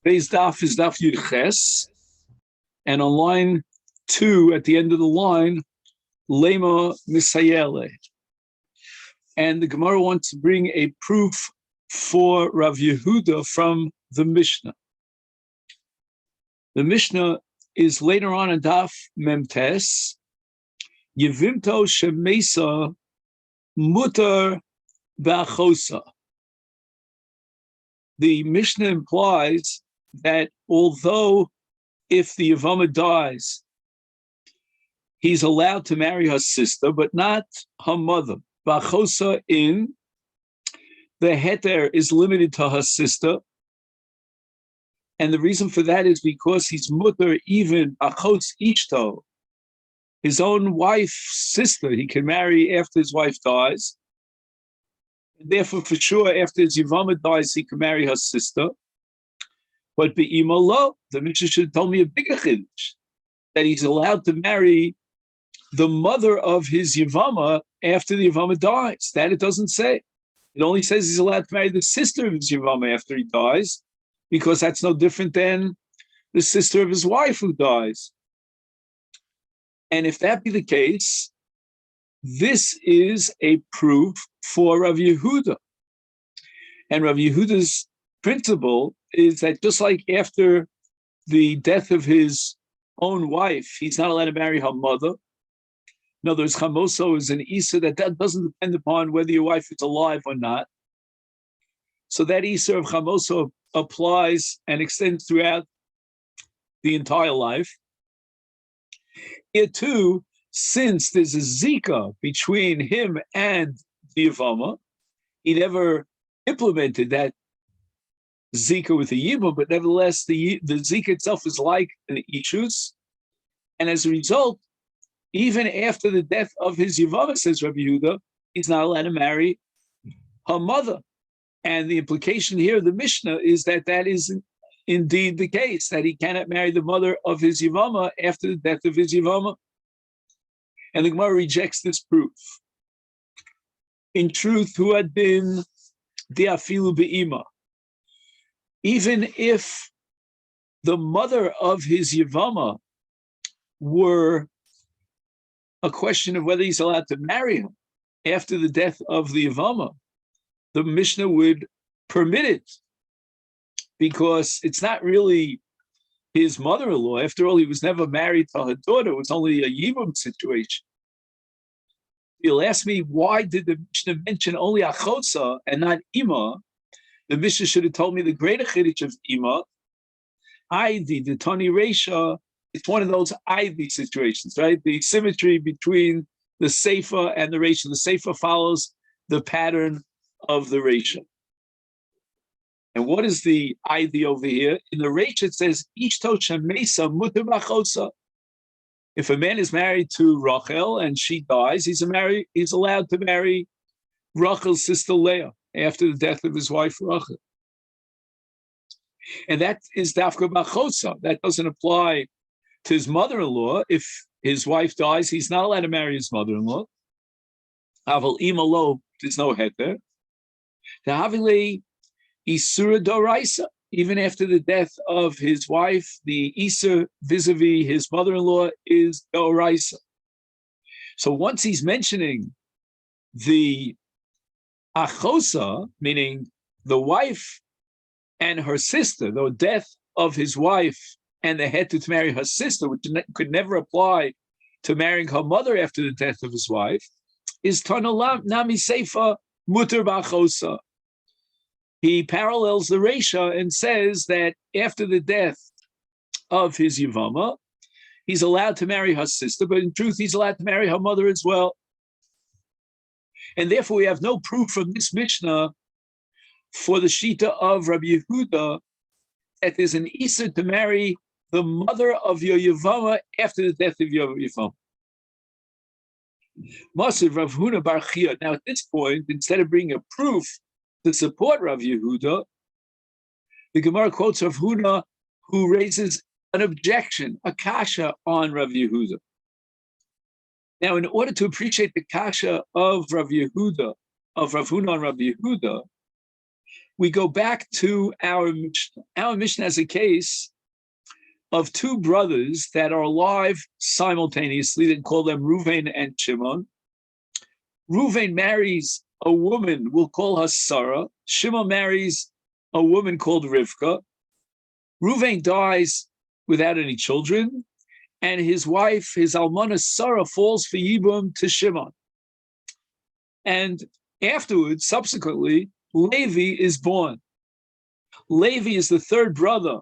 Today's daf is daf Yud Ches, and on line 2, at the end of the line, Lema Misayele. And the Gemara wants to bring a proof for Rav Yehuda from the Mishnah. The Mishnah is later on in daf Memtes, Yevimto Shemesa Mutar Ba'chosa. The Mishnah implies that although if the Yevamot dies, he's allowed to marry her sister, but not her mother. Ba'chosa in the heter is limited to her sister. And the reason for that is because he's mutter even achos ishto, his own wife's sister, he can marry after his wife dies. And therefore, for sure, after his Yevamot dies, he can marry her sister. But be'ima lo, the Mishnah should have told me a bigger chiddush, that he's allowed to marry the mother of his Yevamah after the Yevamah dies. That it doesn't say. It only says he's allowed to marry the sister of his Yevamah after he dies, because that's no different than the sister of his wife who dies. And if that be the case, this is a proof for Rav Yehuda. And Rav Yehuda's principle is that just like after the death of his own wife, he's not allowed to marry her mother. In other words, chamoso is an isa that doesn't depend upon whether your wife is alive or not. So that isa of chamoso applies and extends throughout the entire life. Here too, since there's a zika between him and the Yevamah, he never implemented that zika with the yibum, but nevertheless, the zika itself is like an ishus, and as a result, even after the death of his Yevamah, says Rabbi Yehuda, he's not allowed to marry her mother. And the implication here of the Mishnah is that that is indeed the case, that he cannot marry the mother of his Yevamah after the death of his Yevamah. And the Gemara rejects this proof. In truth, who had been diafilu be'ima, even if the mother of his Yevamah were a question of whether he's allowed to marry him after the death of the Yevamah, the Mishnah would permit it, because it's not really his mother-in-law. After all, he was never married to her daughter. It was only a Yibum situation. You'll ask me, why did the Mishnah mention only Achotza and not Ima? The Mishnah should have told me the greater chiddush of Ima. Aidi, the Tani Reisha, it's one of those Aidi situations, right? The symmetry between the Seifa and the Reisha. The Seifa follows the pattern of the Reisha. And what is the idea over here? In the Reisha, it says, Ishto Shemesa Mutar Ba'chosa. If a man is married to Rachel and she dies, he's allowed to marry Rachel's sister Leah after the death of his wife Rachel. And that is Dafka Ba'chosa. That doesn't apply to his mother-in-law. If his wife dies, he's not allowed to marry his mother-in-law. Aval Imalo, there's no head there. The Havile Isura Doraisa, even after the death of his wife, the Isur vis-a-vis his mother-in-law is Doraisa. So once he's mentioning the Achosa, meaning the wife and her sister, the death of his wife and the head to marry her sister, which could never apply to marrying her mother after the death of his wife, is Tanalam Nami Seifa Mutar Ba'chosa. He parallels the Reisha and says that after the death of his Yevamah, he's allowed to marry her sister, but in truth, he's allowed to marry her mother as well. And therefore, we have no proof from this Mishnah for the Shita of Rabbi Yehuda that there's an Issa to marry the mother of your Yevamah after the death of your Yevamah. Masechet Rav Huna Bar Chia. Now, at this point, instead of bringing a proof to support Rav Yehuda, the Gemara quotes Rav Huna, who raises an objection, a kasha on Rav Yehuda. Now, in order to appreciate the kasha of Rav Yehuda, of Rav Huna on Rav Yehuda, we go back to our Mishnah. Our Mishnah has a case of two brothers that are alive simultaneously. They call them Ruvain and Shimon. Ruvain marries a woman, we'll call her Sarah. Shimon marries a woman called Rivka. Ruvain dies without any children, and his wife, his almana Sarah, falls for Yibum to Shimon. And afterwards, subsequently, Levi is born. Levi is the third brother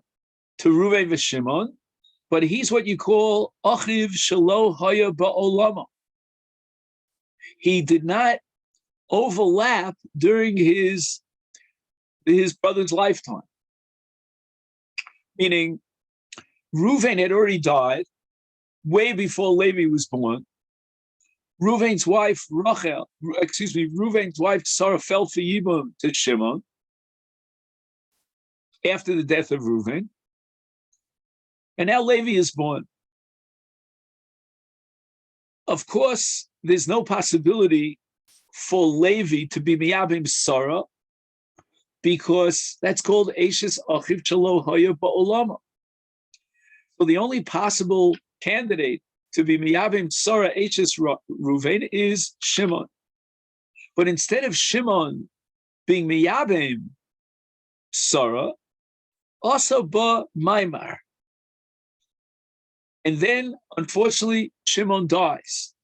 to Ruvain and Shimon, but he's what you call Achiv Shelo Haya Ba'olama. He did not overlap during his brother's lifetime. Meaning, Ruvain had already died way before Levi was born. Ruvain's wife Sarah fell for Yibum to Shimon after the death of Ruvain. And now Levi is born. Of course, there's no possibility for Levi to be Miyabim Sarah, because that's called Eishes Achiv Shelo Haya Ba'olama. So the only possible candidate to be Miyabim Sarah Eishes Ruvain is Shimon. But instead of Shimon being Miyabim Sarah, also Ba Maimar. And then, unfortunately, Shimon dies.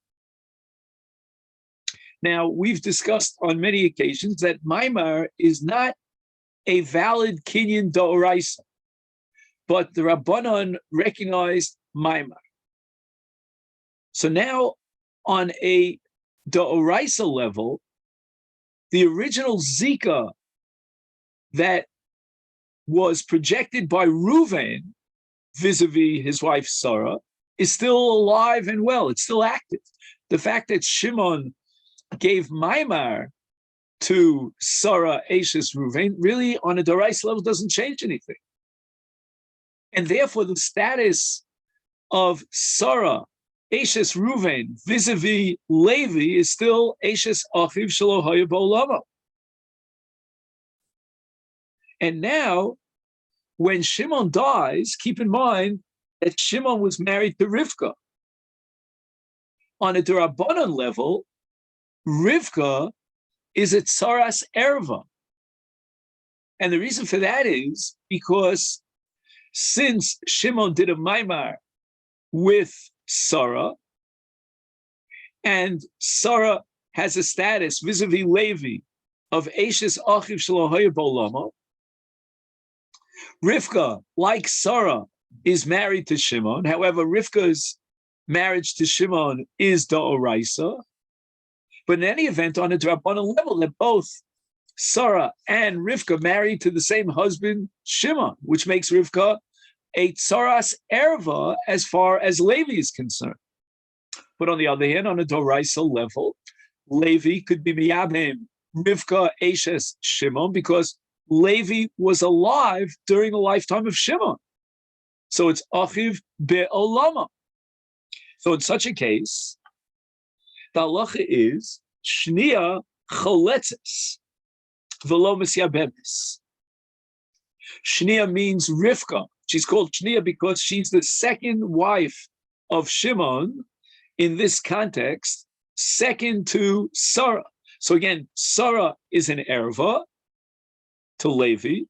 Now, we've discussed on many occasions that Maimar is not a valid Kinyan D'Oraisa, but the Rabbanon recognized Maimar. So now, on a D'Oraisa level, the original Zika that was projected by Ruvain vis-a-vis his wife Sarah is still alive and well. It's still active. The fact that Shimon gave Maimar to Sarah Eishes Ruvain really on a D'Oraisa level doesn't change anything. And therefore the status of Sarah Eishes Ruvain vis-a-vis Levi is still Eishes Achiv Shelo Haya Ba'olama. And now, when Shimon dies, keep in mind that Shimon was married to Rivka. On a D'Rabbanan level, Rivka is a Tsaras Erva. And the reason for that is because since Shimon did a Maimar with Sarah, and Sarah has a status vis-a-vis Levi of Eishes Achiv Shelo Haya Ba'olama, Rivka, like Sarah, is married to Shimon. However, Rivka's marriage to Shimon is D'Oraisa. But in any event, on a D'Rabbanan level, they're both Sarah and Rivka married to the same husband, Shimon, which makes Rivka a Tsaras Erva as far as Levi is concerned. But on the other hand, on a D'Oraisa level, Levi could be Miyabim Rivka Eishes Shimon because Levi was alive during the lifetime of Shimon. So it's Achiv Be'olama. So in such a case, the halacha is Shnia Choletzes V'lo Misyabemes. Shnia means Rivka. She's called Shnia because she's the second wife of Shimon in this context, second to Sarah. So again, Sarah is an erva to Levi,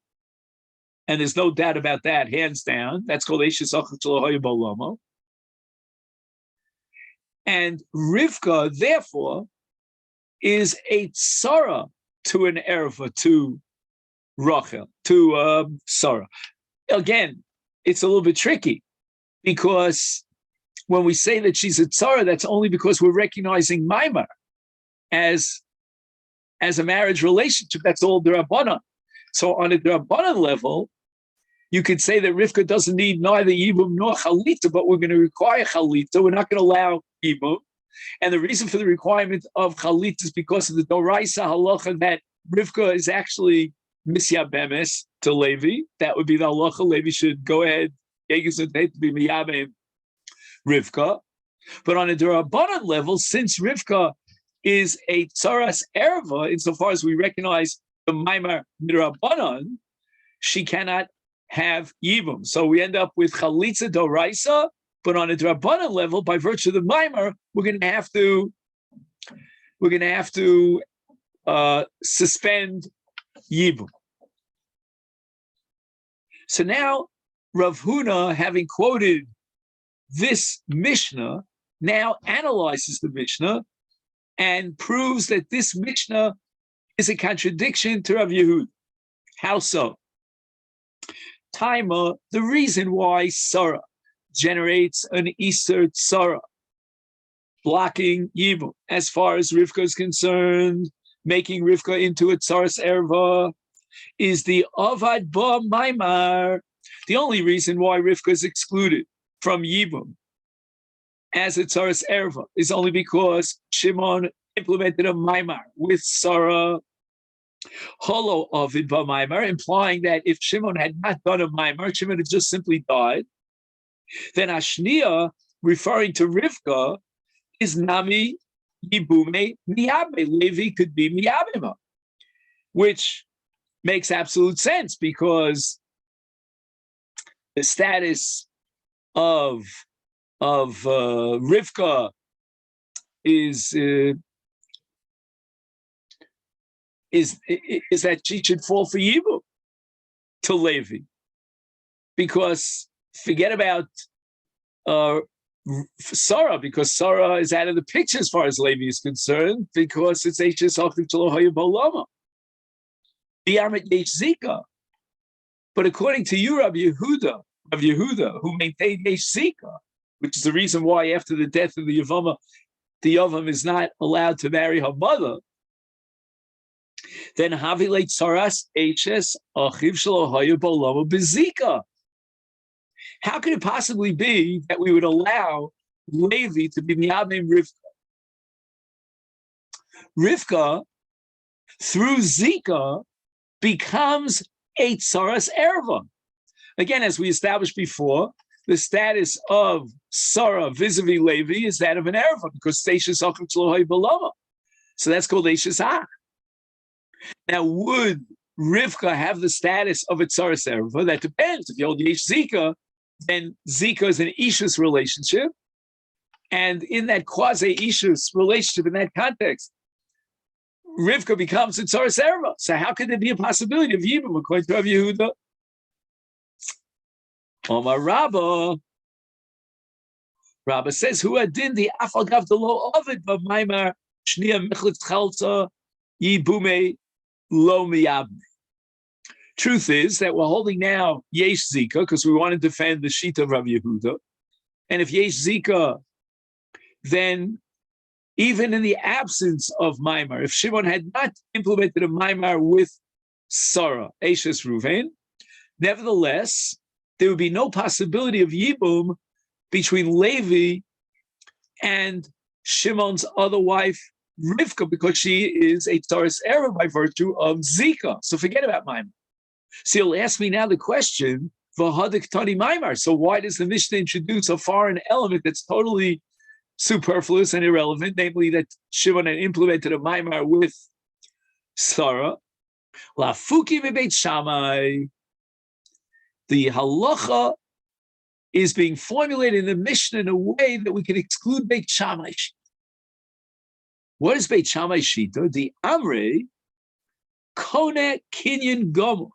and there's no doubt about that, hands down. That's called Eishes Achiv Shelo Haya Ba'olama. And Rivka, therefore, is a tzara to an erva, to Rachel, to Sarah. Again, it's a little bit tricky because when we say that she's a tzara, that's only because we're recognizing Maimar as a marriage relationship. That's all D'Rabbanan. So on a D'Rabbanan level, you could say that Rivka doesn't need neither Yibum nor Chalita, but we're going to require Chalita. We're not going to allow Yibum. And the reason for the requirement of Chalita is because of the D'Oraisa halacha that Rivka is actually Misyabemes to Levi. That would be the halacha. Levi should go ahead, to be Miyabem Rivka. But on a D'Rabbanan level, since Rivka is a Tsaras Erva, insofar as we recognize the Maimar Mirabanan, she cannot have Yibum. So we end up with Chalitza Doraisa, but on a Drabanan level, by virtue of the Maimar, we're going to have to suspend Yibum. So now Rav Huna, having quoted this Mishnah, now analyzes the Mishnah and proves that this Mishnah is a contradiction to Rav Yehuda. How so? Taima, the reason why Sarah generates an Iser Tzara, blocking Yibum, as far as Rivka is concerned, making Rivka into a Tzaras Erva, is the Avad Ba Maimar. The only reason why Rivka is excluded from Yibum as a Tzaras Erva is only because Shimon implemented a Maimar with Sarah. Holo Ovid Ba Maimar, implying that if Shimon had not done a Maimar, Shimon had just simply died. Then Ashniya, referring to Rivka, is Nami Yibume Miyabe. Levi could be Miyabema, which makes absolute sense because the status of Rivka is that she should fall for Yibum to Levi, because forget about Sarah, because Sarah is out of the picture as far as Levi is concerned, because it's Eishes Achiv Shelo Bolama. Zika. But according to you, Rabbi Yehuda, who maintained Yesh Zika, which is the reason why after the death of the Yevamot, the Yavam is not allowed to marry her mother, then Havile Tzaras Eishes Achiv Shelo Bolama Bezika. How could it possibly be that we would allow Levi to be Miyabim Rivka? Rivka, through Zika, becomes a Tzaras Erva. Again, as we established before, the status of Sarah vis-a-vis Levi is that of an Erva, because Eishes Achiv Shelo Bolama. So that's called Eishes Ach. Now, would Rivka have the status of a Tzaras Erva? That depends. If you hold Yesh Zika, then Zika is an Ishus relationship. And in that quasi-Ishus relationship, in that context, Rivka becomes a Tzaras Erva. So how could there be a possibility of Yibum according to Rav Yehuda? Omar Rabba says, "Who adin the afagav the lo ovid of Maimar shnia mechlit chalza yibume lo miyabne." Truth is that we're holding now Yesh Zika because we want to defend the Shita of Rav Yehuda. And if Yesh Zika, then even in the absence of Maimar, if Shimon had not implemented a Maimar with Sarah, Eishes Ruvain, nevertheless, there would be no possibility of Yibum between Levi and Shimon's other wife, Rivka, because she is a Tzaras Erva by virtue of Zika. So forget about Maimar. So you'll ask me now the question, V'hadik Tani Maimar. So why does the Mishnah introduce a foreign element that's totally superfluous and irrelevant, namely that Shimon had implemented a Maimar with Sarah? Lafuki Beit Shammai. The halacha is being formulated in the Mishnah in a way that we can exclude Beit Shammai Shita. What is Beit Shammai Shita? The Amrei Kone Kinyan Gomer.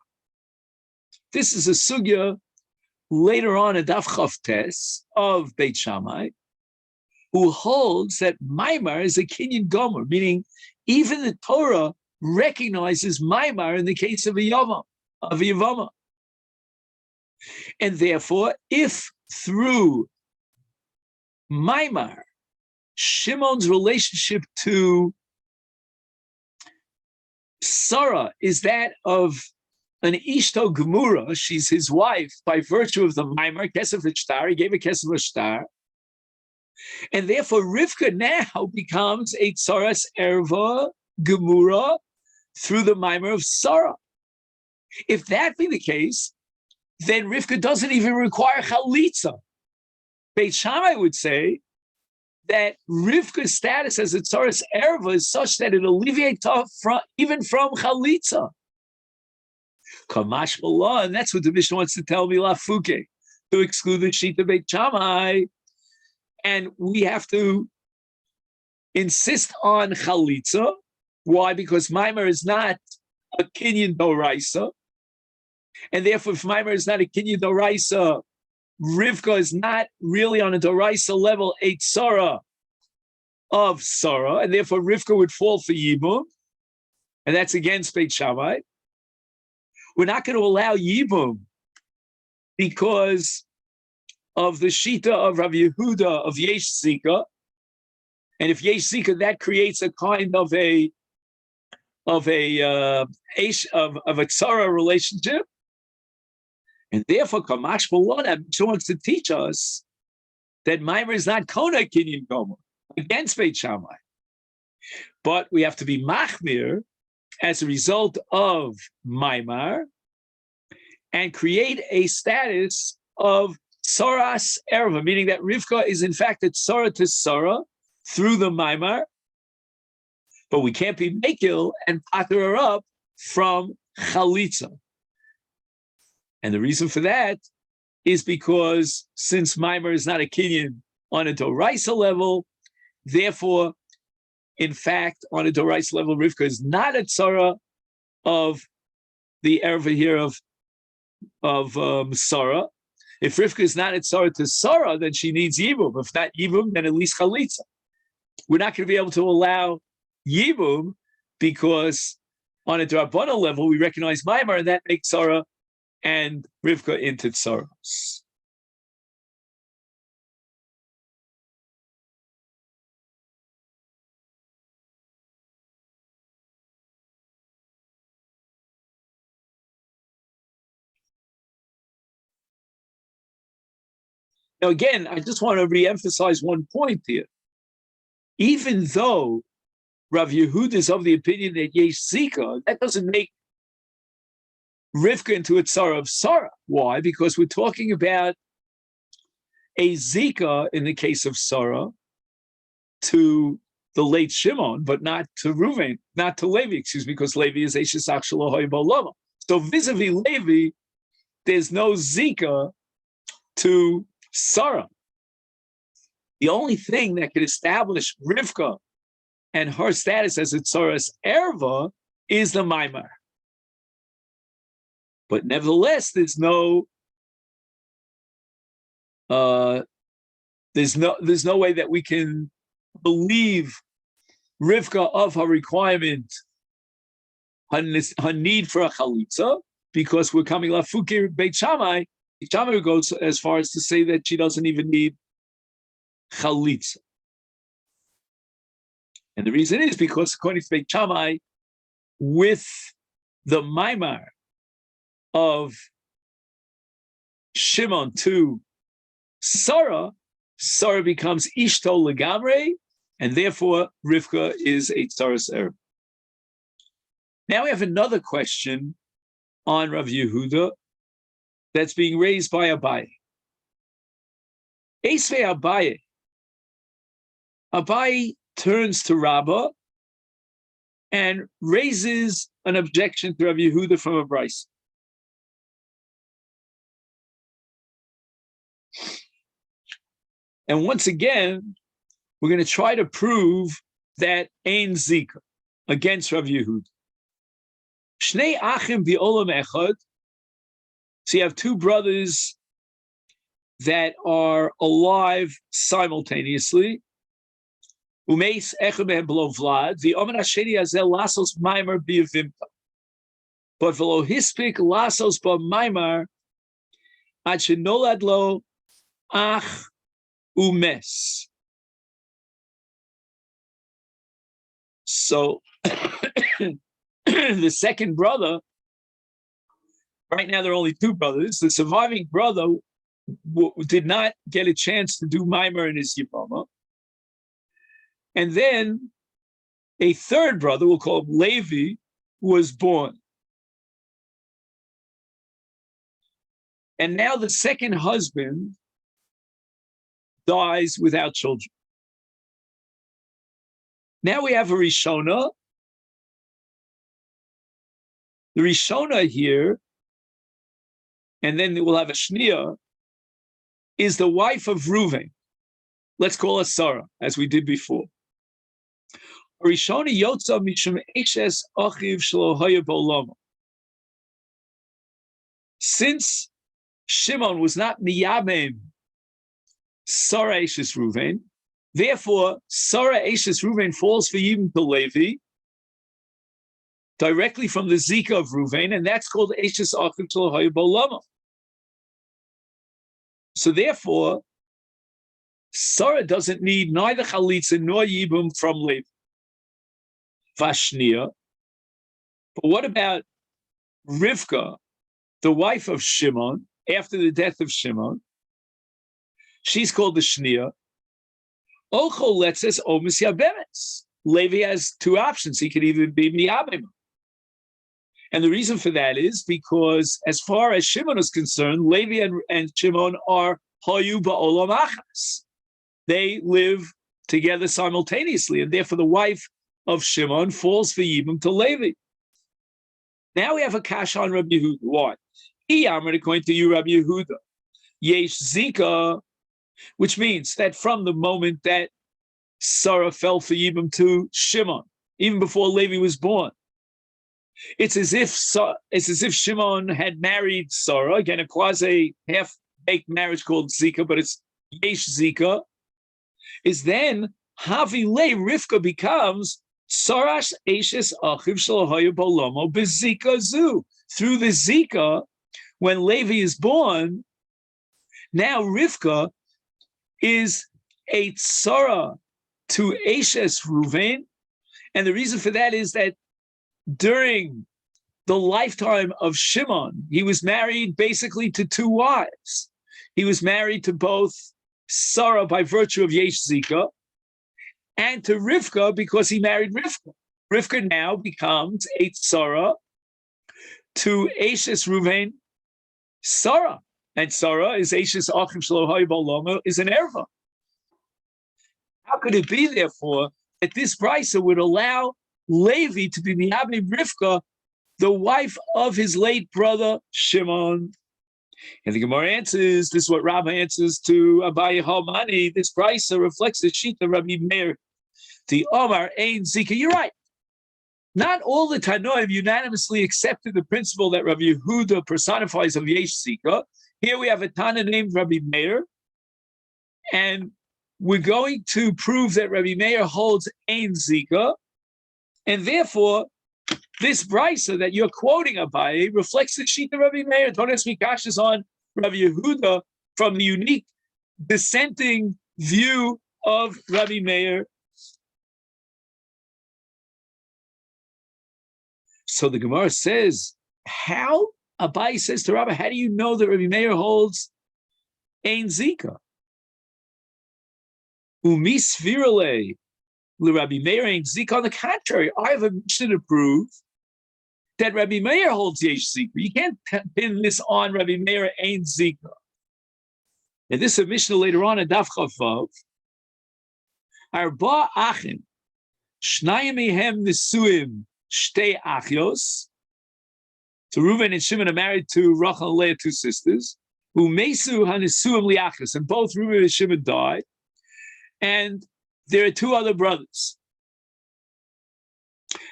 This is a sugya later on in Daf Chavtes of Beit Shammai, who holds that Maimar is a Kinyan Gomer, meaning even the Torah recognizes Maimar in the case of a Yevamot. And therefore, if through Maimar, Shimon's relationship to Sarah is that of an Ishto Gemura, she's his wife by virtue of the Maimar, Kesef Shtar, he gave a Kesef Shtar, and therefore Rivka now becomes a Tzaras Erva Gemura through the Maimar of Sarah. If that be the case, then Rivka doesn't even require Chalitza. Beit Shammai would say that Rivka's status as a Tzaras Erva is such that it alleviates even from Chalitza. Kamash Malah, and that's what the Mishnah wants to tell me, Lafuke, to exclude the Shita Beit Shammai. And we have to insist on Chalitza. Why? Because Maimer is not a Kinyan Doraisa. And therefore, if Maimer is not a Kinyan Doraisa, Rivka is not really on a Doraisa level, a Tzara of Sarah, and therefore Rivka would fall for Yibum, and that's against Beit Shammai. We're not going to allow Yibum because of the Shita of Rav Yehuda of Yesh Zika, and if Yesh Zika, that creates a kind of a Tzara relationship, and therefore Kamash Malona wants to teach us that Maimer is not Kona Kinyan Gomer against Beit Shammai, but we have to be Machmir as a result of Maimar and create a status of Tsaras Erva, meaning that Rivka is in fact a Tzara to Sarah through the Maimar, but we can't be Mekil and pater her up from Chalitza. And the reason for that is because since Maimar is not a Kinyan on a Doraisa level, therefore, in fact, on a Doraisa level, Rivka is not a Tzara of the Erva here of Sarah. If Rivka is not a Tzara to Sarah, then she needs Yibum. If not Yibum, then at least Chalitza. We're not going to be able to allow Yibum because on a Drabana level, we recognize Maimar, and that makes Sarah and Rivka into Tsaros. Now, again, I just want to re-emphasize one point here. Even though Rav Yehuda is of the opinion that Yesh Zika, that doesn't make Rivka into a Tzara of Sarah. Why? Because we're talking about a Zika in the case of Sarah to the late Shimon, but not to Reuven, not to Levi, because Levi is Eishes Ach Shelo Bolama. So vis-a-vis Levi, there's no Zika to Sarah. The only thing that could establish Rivka and her status as a Tzaras Erva is the Maimar. But nevertheless, there's no way that we can believe Rivka of her requirement, her need for a chalitza, because we're coming lafukir Beit Shammai. Beit Shammai goes as far as to say that she doesn't even need chalitza. And the reason is because according to Beit Shammai, with the Maimar of Shimon to Sarah becomes Ishto Legamre, and therefore Rivka is a Tzaras Ereb. Now we have another question on Rav Yehuda that's being raised by Abaye. Esvei Abaye. Abaye turns to Rabbah and raises an objection to Rav Yehuda from a brayso. And once again, we're going to try to prove that Ein Zika against Rav Yehuda. Shnei achim bi'olam echad. So you have two brothers that are alive simultaneously. Umeis echad mehem below Vlad. The omen hasheni hazel lasos maimer biyavimta. But v'lo hispik lasos ba maimer ad shenolad lo ach umes. So the second brother, right now there are only two brothers. The surviving brother did not get a chance to do Maimer in his Yevamot. And then a third brother, we'll call him Levi, was born. And now the second husband dies without children. Now we have a Rishona. The Rishona here and then we'll have a Shnia, is the wife of Reuven. Let's call her Sarah, as we did before. Since Shimon was not miyamim Sarah Eshes Reuven, therefore Sarah Eshes Reuven falls for Yibum to Levi directly from the Zika of Reuven, and that's called Eshes Achiv Shel Haya B'Olamo. So therefore, Sarah doesn't need neither Chalitza nor Yibum from Levi. Vashnia. But what about Rivka, the wife of Shimon, after the death of Shimon? She's called the Shnia. Ocho letzes omis yabemes. Levi has two options. He could even be miyabim. And the reason for that is because as far as Shimon is concerned, Levi and Shimon are hayu ba'olam achas. They live together simultaneously, and therefore the wife of Shimon falls for Yibum to Levi. Now we have a kasha on Rabbi Yehuda. Why? According to you, Rabbi Yehuda, yesh zika, which means that from the moment that Sarah fell for Yibum to Shimon, even before Levi was born, it's as if Shimon had married Sarah, again a quasi half-baked marriage called zika, but it's yesh zika. Is then Havi Le Rivka becomes Sarash Eshes Achiv Shel Haya B'Olamo B'Zika Zu. Through the Zika, when Levi is born, now Rivka is a tzara to Eshes Reuven, and the reason for that is that during the lifetime of Shimon, he was married basically to two wives. He was married to both Sarah by virtue of Yesh Zika, and to Rivka because he married Rivka. Rivka now becomes a tzara to Eshes Reuven Sarah, and Sarah is Eshes Achiv Shel Haya B'Olamo, is an erva. How could it be, therefore, that this brisa would allow Levi to be miyabim Rivka, the wife of his late brother Shimon? And the Gemara answers, this is what Rabbi answers to Abaye Halmani, this brisa reflects the sheet of Rabbi Meir. The Omar Ein Zika. You're right. Not all the Tanoim unanimously accepted the principle that Rabbi Yehuda personifies of Yesh Zika. Here we have a Tana named Rabbi Meir, and we're going to prove that Rabbi Meir holds Ein Zika, and therefore this brisa that you're quoting Abaye reflects the sheet of Rabbi Meir. Don't ask me kashas on Rabbi Yehuda from the unique dissenting view of Rabbi Meir. So the Gemara says, how? Abaye says to Rabbi, how do you know that Rabbi Meir holds Ein Zika? Umi svirale Rabbi Meir Ein Zika. On the contrary, I have a mission to prove that Rabbi Meir holds Yesh Zika. You can't pin this on Rabbi Meir Ein Zika. And this is a mission later on in Daf Chavav. Arba Achin, Shnayim Mehem Nisuim Shtei Achios. So Reuven and Shimon are married to Rachel and Leah, two sisters. Umesu Hanisuim Liachos, and both Reuven and Shimon died. And there are two other brothers.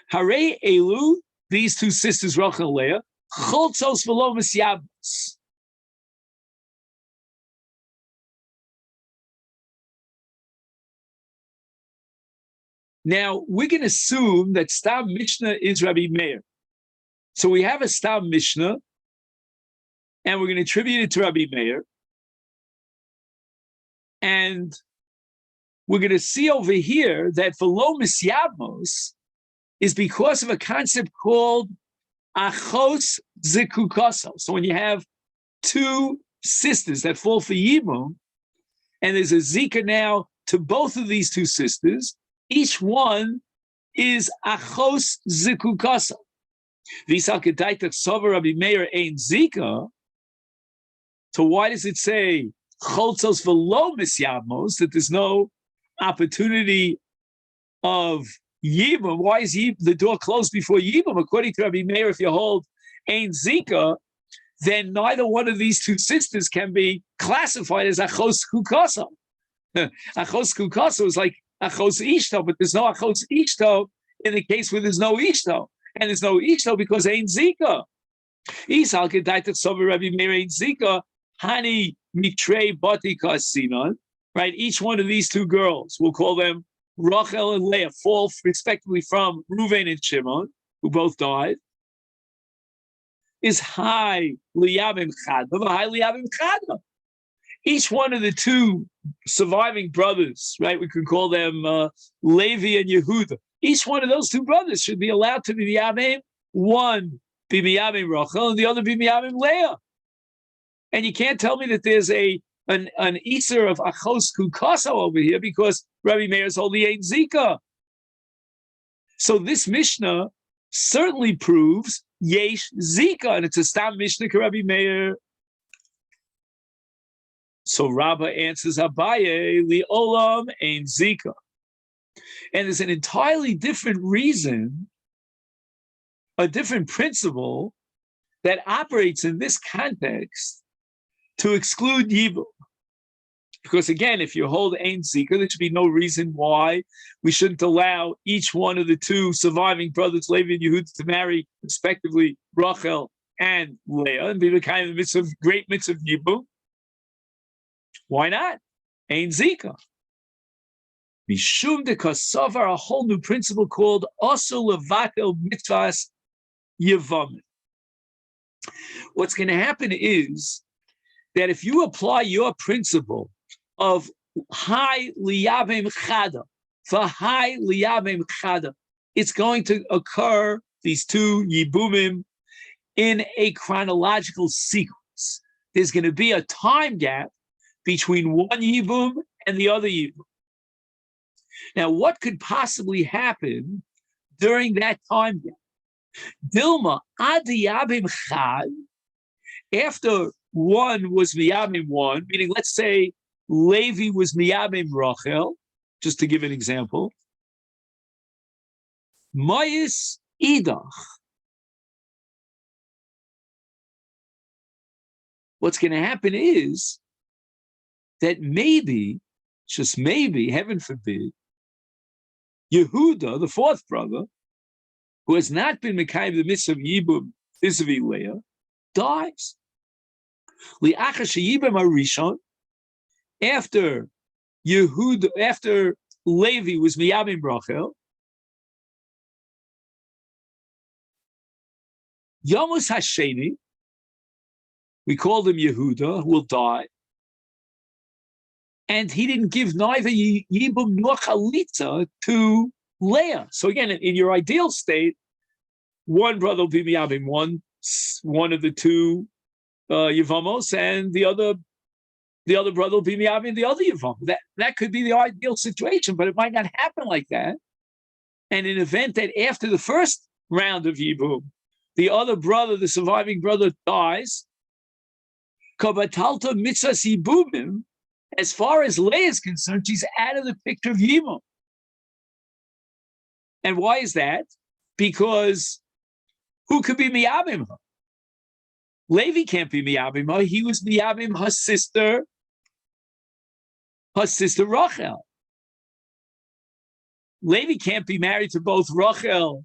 Hare Elu, these two sisters, Rachel and Leah, Choltzos V'lo Misyabos. Now, we're going to assume that Stam Mishnah is Rabbi Meir. So we have a Stam Mishnah, and we're going to attribute it to Rabbi Meir. And we're going to see over here that V'lo Misyabos is because of a concept called Achos Zikukoso. So when you have two sisters that fall for Yibum, and there's a Zika now to both of these two sisters, each one is Achos Zikukoso. V'isakadaita Tzava Rabbi Meir Ein Zika. So why does it say Choltzos V'lo Misyabos, that there's no opportunity of Yibum? Why is the door closed before Yibum? According to Rabbi Meir, if you hold Ein Zika, then neither one of these two sisters can be classified as achos kukasa. Achos kukasa is like achos ishto, but there's no achos ishto in the case where there's no ishto. And there's no ishto because ain't zika. Isal kedaitach sover Rabbi Meir ain't zika. Hani mitrei bati kasinon. Right? Each one of these two girls, we'll call them Rachel and Leah, fall respectively from Reuven and Shimon, who both died, is high liyabim chada, high liyabim chada. Each one of the two surviving brothers, right? We could call them Levi and Yehuda. Each one of those two brothers should be allowed to be miyabim. One be miyabim Rachel, and the other be miyabim Leah. And you can't tell me that there's an Easter of achos kukasa over here because Rabbi Meir's holy ain't zika. So this Mishnah certainly proves yesh zika, and it's a stam Mishnah to Rabbi Meir. So Rabbah answers Abaye li olam ain't zika, and there's an entirely different reason, a different principle that operates in this context to exclude Yibum. Because again, if you hold Ein Zika, there should be no reason why we shouldn't allow each one of the two surviving brothers, Levi and Yehuda, to marry, respectively, Rachel and Leah, and be the kind of mitzvah, great mitzvah Yibum. Why not? Ein Zika. Mishum de Kasavar, a whole new principle called Osu Levatel Mitzvahs Yevamot. What's going to happen is that if you apply your principle of high liyabim chada, for high liyabim chada, it's going to occur, these two yibumim, in a chronological sequence. There's going to be a time gap between one yibum and the other yibum. Now, what could possibly happen during that time gap? Dilma adi yabim chad, after one was miyabim one, meaning let's say Levi was miyabim Rachel, just to give an example. Mayis idach. What's going to happen is that maybe, just maybe, heaven forbid, Yehuda, the fourth brother, who has not been Mekayim the mitzvah of Yibum, vis-a-vis Leah, dies. After Yehuda, after Levi was miyabim Rachel, Yamos Hasheni, we called him Yehuda, who will die, and he didn't give neither Yibum nor Chalitza to Leah. So again, in your ideal state, one brother will be miyabim one of the two Yevamos, and the other brother will be miyabim the other Yevam. That could be the ideal situation, but it might not happen like that. And in an event that after the first round of Yibum, the other brother, the surviving brother, dies, Kabatalta mitzvahs Yibumim, as far as Leah is concerned, she's out of the picture of Yibum. And why is that? Because who could be miyabim her? Levi can't be miyabim her. He was miyabim her sister Rachel. Levi can't be married to both Rachel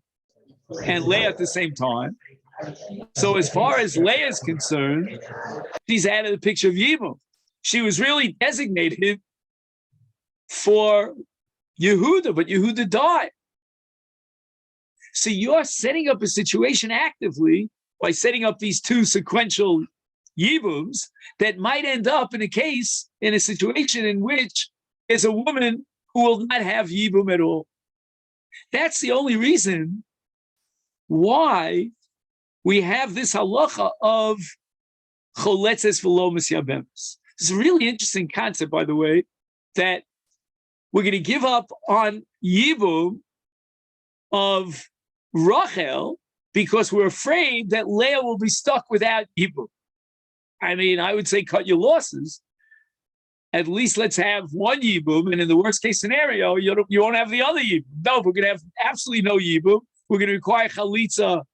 and Leah at the same time. So as far as Leah is concerned, she's out of the picture of Yibum. She was really designated for Yehuda, but Yehuda died. So you're setting up a situation actively by setting up these two sequential Yibums that might end up in a situation in which there's a woman who will not have Yibum at all. That's the only reason why we have this halacha of choletzes v'lo misyabemes. It's a really interesting concept, by the way, that we're going to give up on Yibum of Rachel because we're afraid that Leah will be stuck without Yibum. I mean, I would say cut your losses. At least let's have one Yibum, and in the worst case scenario, you won't have the other Yibum. No, we're going to have absolutely no Yibum. We're going to require Chalitza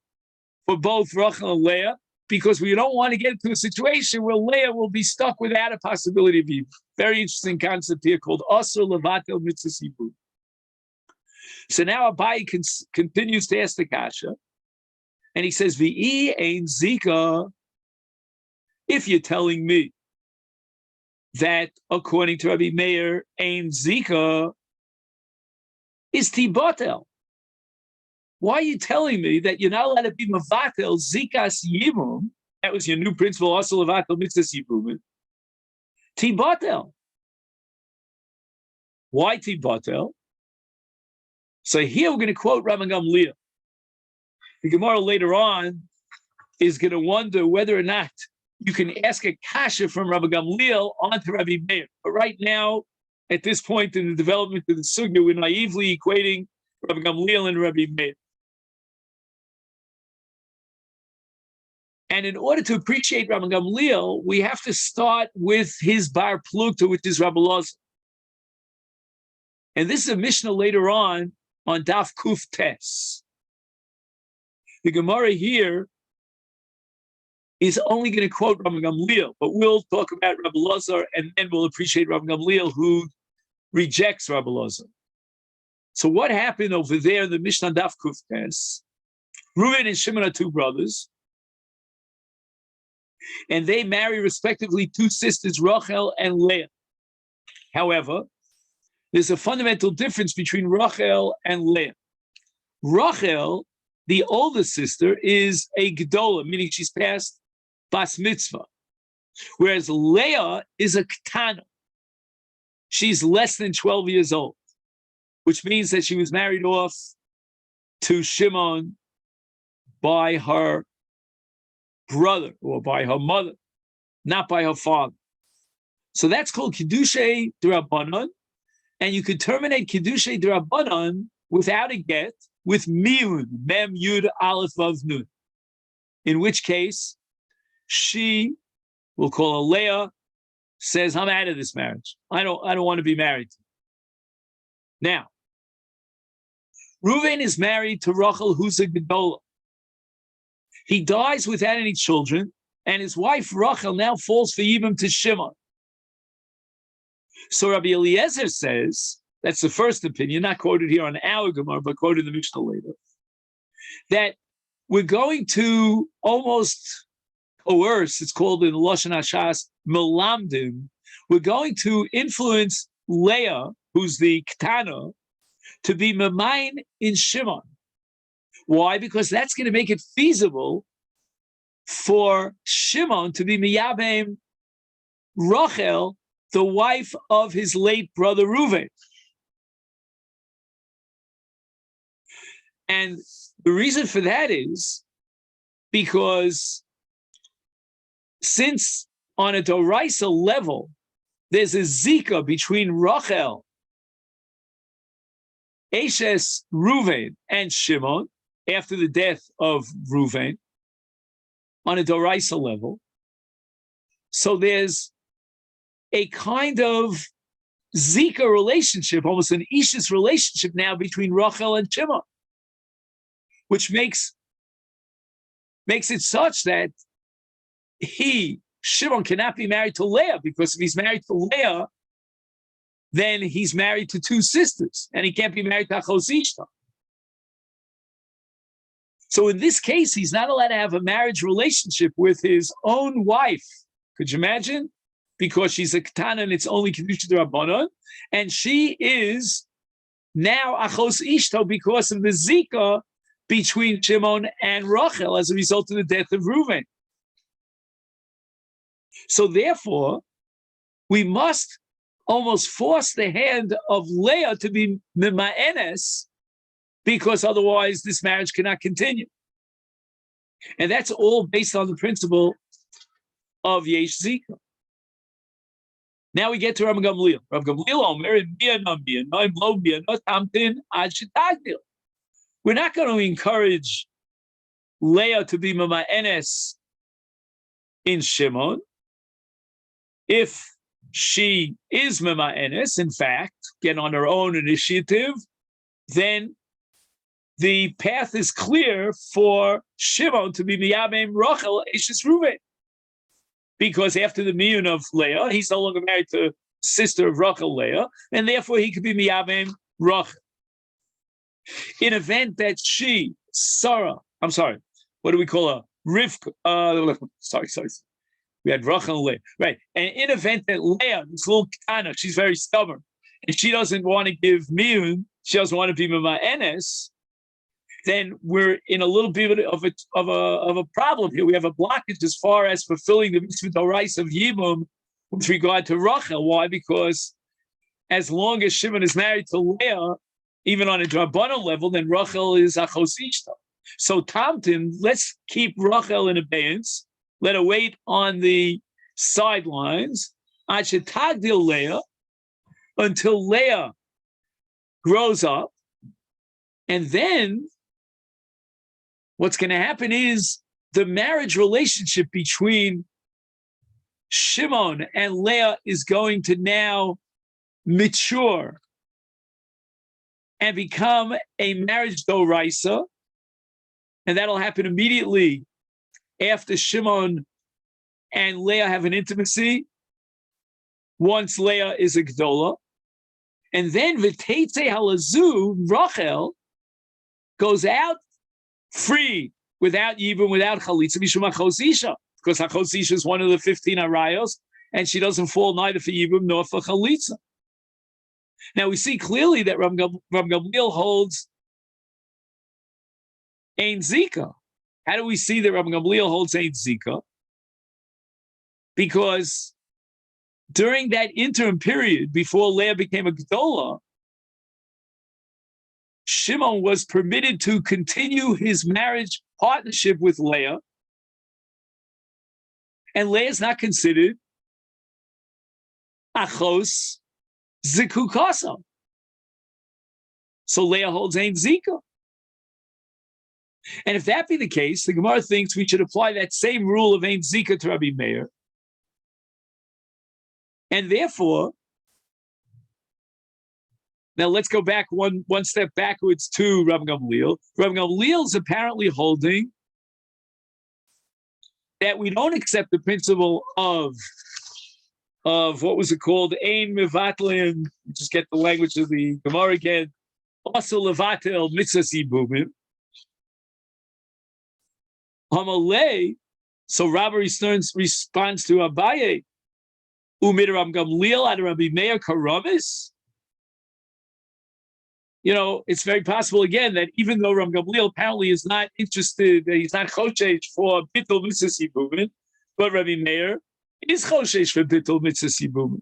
for both Rachel and Leah, because we don't want to get into a situation where Leah will be stuck without a possibility of Yibum. Very interesting concept here called Asur Levatel Mitzvahs Yibum. So now Abaye continues to ask the kasha, and he says, V'i ein zika, if you're telling me that according to Rabbi Meir, ein zika is tibatel. Why are you telling me that you're not allowed to be mavatel zikas yibum? That was your new principle, also levatel mitzvahs yibum. Tibatel. Why tibatel? So here we're going to quote Rabban Gamliel. The Gemara later on is going to wonder whether or not you can ask a kasha from Rabban Gamliel onto Rabbi Meir. But right now, at this point in the development of the sugya, we're naively equating Rabban Gamliel and Rabbi Meir. And in order to appreciate Rabban Gamliel, we have to start with his bar plukta, which is Rabbi Loza. And this is a Mishnah later on Daf Kuf Tes. The Gemara here is only going to quote Rabban Gamliel, but we'll talk about Rabbi Loza, and then we'll appreciate Rabban Gamliel, who rejects Rabbi Loza. So what happened over there in the Mishnah Daf Kuf Tes? Reuven and Shimon are two brothers, and they marry respectively two sisters, Rachel and Leah. However, there's a fundamental difference between Rachel and Leah. Rachel, the older sister, is a Gedola, meaning she's past Bas Mitzvah, whereas Leah is a Ketana. She's less than 12 years old, which means that she was married off to Shimon by her brother or by her mother, not by her father. So that's called Kiddushay D'Rabbanan, and you could terminate Kiddushay D'Rabbanan without a get with Miyun, Mem Yud Aleph Vav Nun, in which case she, we'll call her Leah, says, I'm out of this marriage. I don't want to be married to you. Now, Reuven is married to Rachel, who's a Gedola. He dies without any children, and his wife Rachel now falls for Yibum to Shimon. So Rabbi Eliezer says, that's the first opinion, not quoted here on our Gemara, but quoted in the Mishnah later, that we're going to almost coerce, it's called in Lashon HaShas, melamdim, we're going to influence Leah, who's the Ketana, to be memain in Shimon. Why? Because that's going to make it feasible for Shimon to be miyabem Rachel, the wife of his late brother Reuven. And the reason for that is because since on a Doraisa level, there's a zika between Rachel, Eshes Reuven, and Shimon after the death of Reuven on a Doraisa level. So there's a kind of zika relationship, almost an Ishis relationship now between Rachel and Shimon, which makes it such that Shimon cannot be married to Leah, because if he's married to Leah, then he's married to two sisters, and he can't be married to Achos Ishta. So in this case, he's not allowed to have a marriage relationship with his own wife. Could you imagine? Because she's a Ketana and it's only Kedusha D'Rabbanan, and she is now Achos Ishto because of the Zika between Shimon and Rachel as a result of the death of Reuven. So therefore, we must almost force the hand of Leah to be Mima'enes, because otherwise this marriage cannot continue. And that's all based on the principle of Yesh Zika. Now we get to Rabban Gamliel. Rabban Gamliel, we're not going to encourage Leah to be Mima'enes in Shimon. If she is Mima'enes, in fact, get on her own initiative, then the path is clear for Shimon to be Miyabim Rachel Eshes Reuven. Because after the miyun of Leah, he's no longer married to sister of Rachel, Leah, and therefore he could be Miyabim Rachel. In event that Sarah, I'm sorry, what do we call her? Rivka, sorry. We had Rachel and Leah, right? And in event that Leah, this little Kana, she's very stubborn, and she doesn't want to give miyun, she doesn't want to be Mama Enes, then we're in a little bit of a problem here. We have a blockage as far as fulfilling the mitzvah d'oraisa of Yibum with regard to Rachel. Why? Because as long as Shimon is married to Leah, even on a drabbana level, then Rachel is achos ishta. So Tamtin, let's keep Rachel in abeyance. Let her wait on the sidelines. Ad shetagdil Leah, until Leah grows up, and then what's going to happen is the marriage relationship between Shimon and Leah is going to now mature and become a marriage d'oraisa, and that'll happen immediately after Shimon and Leah have an intimacy, once Leah is a gdola. And then v'teitze halazu, Rachel goes out free, without yibum, without chalitza, mishum achos isha, because achos isha is one of the 15 arayos, and she doesn't fall neither for yibum nor for chalitza. Now we see clearly that Rav Gamliel holds ein zika. How do we see that Rav Gamliel holds ein zika? Because during that interim period before Leah became a gdola, Shimon was permitted to continue his marriage partnership with Leah, and Leah is not considered achos zikukasa. So Leah holds ein zika. And if that be the case, the Gemara thinks we should apply that same rule of ein zika to Rabbi Meir. And therefore, now let's go back one step backwards to Rav Gamliel. Rav Gamliel is apparently holding that we don't accept the principle of what was it called? Ein mevatlin. Just get the language of the Gemara again. Also levatel mitzvah ibumim. Hamalei. So Rabbi Stern responds to Abaye. Umid Rav Gamliel ad Rabbi Meir karamis. It's very possible again that even though Rav Gamliel apparently is not interested, he's not choshesh for bittul mitzvah ibumim, but Rabbi Meir is choshesh for bittul mitzvah ibumim.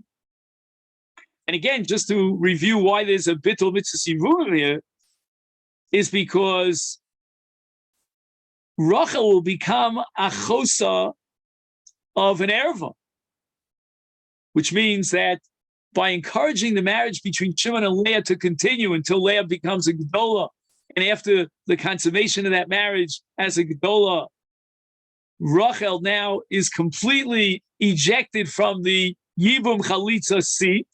And again, just to review why there's a bittul mitzvah ibumim here, is because Rachel will become a chosa of an erva, which means that by encouraging the marriage between Shimon and Leah to continue until Leah becomes a Gedola, and after the consummation of that marriage as a Gedola, Rachel now is completely ejected from the Yibum Chalitza seat,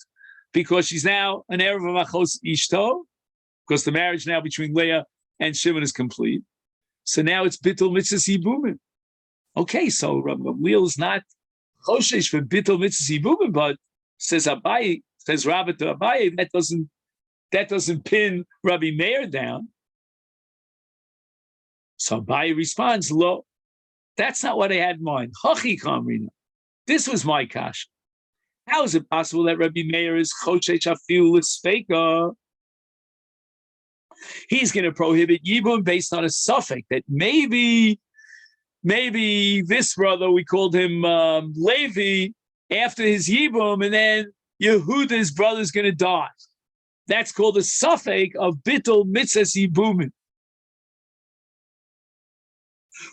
because she's now an Erev of Achos Ishto, because the marriage now between Leah and Shimon is complete. So now it's Bittul Mitzvah Yibumin. Okay, so Rav Gamliel is not Choshesh for Bittul Mitzvah Yibumin, but says Abaye, says Rabbi to Abaye, that doesn't pin Rabbi Meir down. So Abaye responds, "Lo, that's not what I had in mind. Hachi Kamrina. This was my kasha. How is it possible that Rabbi Meir is Choshesh Afilu L'Sfeika? He's going to prohibit Yibum based on a suffix that maybe this brother, we called him Levi, after his Yibum, and then Yehuda's brother's going to die. That's called a suffix of Bittul Mitzvah Yibumin.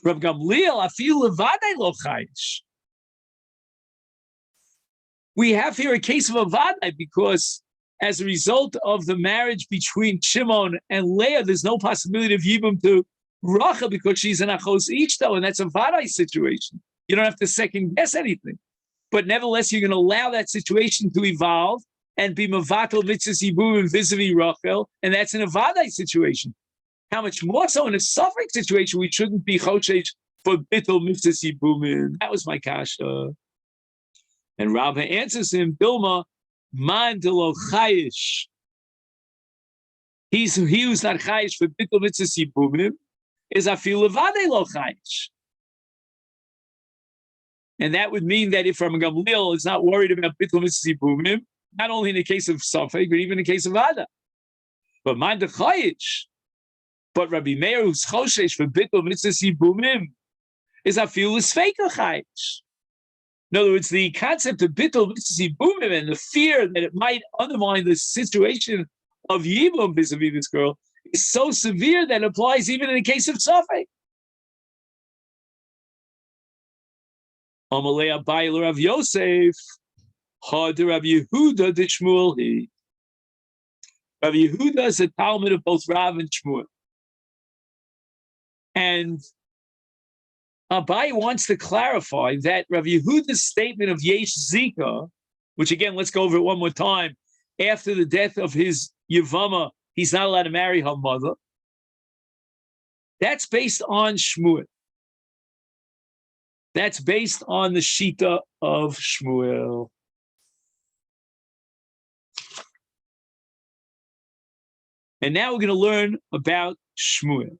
Rav Gamliel, Afilu Levadei Lo Chayish. We have here a case of Avadai, because as a result of the marriage between Shimon and Leah, there's no possibility of Yibum to Rachel because she's an Achos Ishto, and that's a Vadai situation. You don't have to second guess anything. But nevertheless, you're going to allow that situation to evolve and be Mavatal Mitzvah Yibum vis-a-vis Rachel, and that's an Avadai situation. How much more so in a suffering situation we shouldn't be choshesh for bittul mitzvahs yibumin. That was my kasha. And Rabbi answers him, Dilma, man delo chayish. He who's not chayish for bittul mitzvahs yibumin is afil levade lo chayish. And that would mean that if Rabbi Gamliel is not worried about bittul mitzvahs yibumin, not only in the case of Safek, but even in the case of Ada. But man de chayish. But Rabbi Meir, who's choshesh for bittul mitzvahs yibumim, is afil l'sfeika chayish. In other words, the concept of bittul mitzvahs yibumim and the fear that it might undermine the situation of yibum vis-a-vis this girl is so severe that it applies even in the case of Safek. Amalei Abai l'Rav Yosef, Had Rav Yehuda de Shmuel he. Rav Yehuda is a Talmud of both Rav and Shmuel. And Abai wants to clarify that Rav Yehuda's statement of Yesh Zika, which again, let's go over it one more time, after the death of his Yevamot, he's not allowed to marry her mother. That's based on Shmuel. That's based on the Shita of Shmuel. And now we're going to learn about Shmuel.